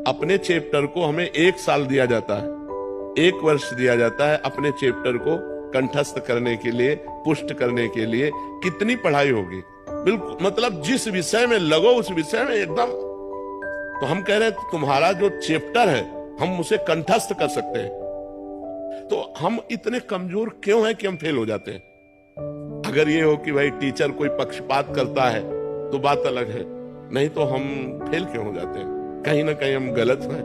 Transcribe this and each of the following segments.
अपने चैप्टर को हमें 1 साल दिया जाता है, 1 वर्ष दिया जाता है अपने चैप्टर को कंठस्थ करने के लिए, पुष्ट करने के लिए। कितनी पढ़ाई होगी, बिल्कुल मतलब जिस विषय में लगो उस विषय में एकदम। तो हम कह रहे हैं तुम्हारा जो चैप्टर है हम उसे कंठस्थ कर सकते हैं। तो हम इतने कमजोर क्यों हैं कि हम फेल हो जाते हैं? अगर ये हो कि भाई टीचर कोई पक्षपात करता है तो बात अलग है, नहीं तो हम फेल क्यों हो जाते हैं? कहीं ना कहीं हम गलत हैं।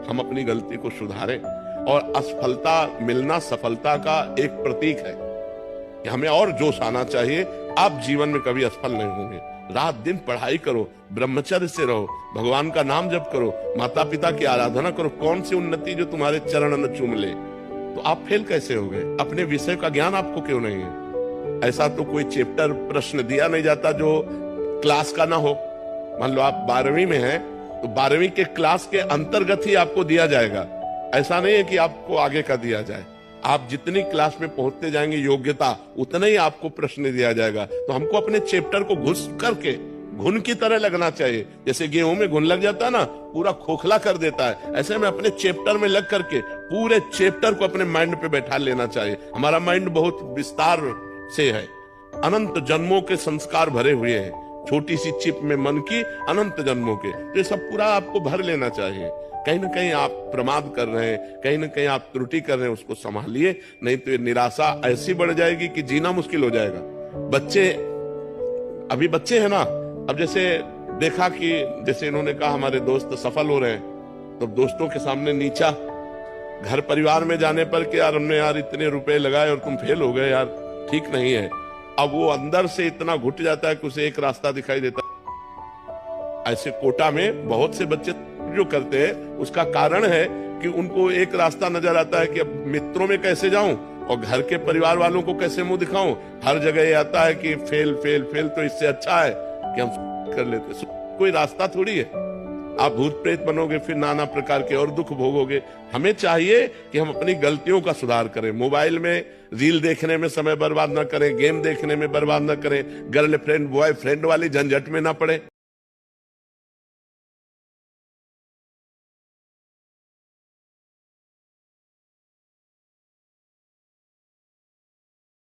हम अपनी गलती को सुधारें। और असफलता मिलना सफलता का एक प्रतीक है कि हमें और जोश आना चाहिए। आप जीवन में कभी असफल नहीं होंगे। रात दिन पढ़ाई करो, ब्रह्मचर्य से रहो, भगवान का नाम जप करो, माता पिता की आराधना करो। कौन सी उन्नति जो तुम्हारे चरण न चूम ले? तो आप फेल कैसे हो गए? अपने विषय का ज्ञान आपको क्यों नहीं है? ऐसा तो कोई चैप्टर प्रश्न दिया नहीं जाता जो क्लास का ना हो। मान लो आप 12वीं में हैं तो 12वीं के क्लास के अंतर्गत ही आपको दिया जाएगा। ऐसा नहीं है कि आपको आगे का दिया जाए। आप जितनी क्लास में पहुंचते जाएंगे योग्यता उतना ही आपको प्रश्न दिया जाएगा। तो हमको अपने चैप्टर को घुस करके घुन की तरह लगना चाहिए। जैसे गेहूं में घुन लग जाता है ना, पूरा खोखला कर देता है, ऐसे में अपने चैप्टर में लग करके पूरे चैप्टर को अपने माइंड पे बैठा लेना चाहिए। हमारा माइंड बहुत विस्तार से है, अनंत जन्मों के संस्कार भरे हुए हैं, छोटी सी चिप में मन की अनंत जन्मों के। तो ये सब पूरा आपको भर लेना चाहिए। कहीं ना कहीं आप प्रमाद कर रहे हैं, कहीं ना कहीं आप त्रुटि कर रहे हैं, उसको संभालिए, नहीं तो ये निराशा ऐसी बढ़ जाएगी कि जीना मुश्किल हो जाएगा। बच्चे अभी बच्चे हैं ना, अब जैसे देखा कि जैसे इन्होंने कहा हमारे दोस्त सफल हो रहे हैं, तो दोस्तों के सामने नीचा, घर परिवार में जाने पर कि यार हमने यार इतने रुपए लगाए और तुम फेल हो गए, यार ठीक नहीं है। अब वो अंदर से इतना घुट जाता है कि उसे एक रास्ता दिखाई देता है। ऐसे कोटा में बहुत से बच्चे जो करते हैं उसका कारण है कि उनको एक रास्ता नजर आता है कि अब मित्रों में कैसे जाऊं और घर के परिवार वालों को कैसे मुंह दिखाऊं। हर जगह ये आता है कि फेल फेल फेल, तो इससे अच्छा है कि हम कर लेते। कोई रास्ता थोड़ी है। आप भूत प्रेत बनोगे, फिर नाना प्रकार के और दुख भोगोगे। हमें चाहिए कि हम अपनी गलतियों का सुधार करें। मोबाइल में रील देखने में समय बर्बाद ना करें, गेम देखने में बर्बाद ना करें, गर्लफ्रेंड बॉयफ्रेंड वाली झंझट में ना पड़े।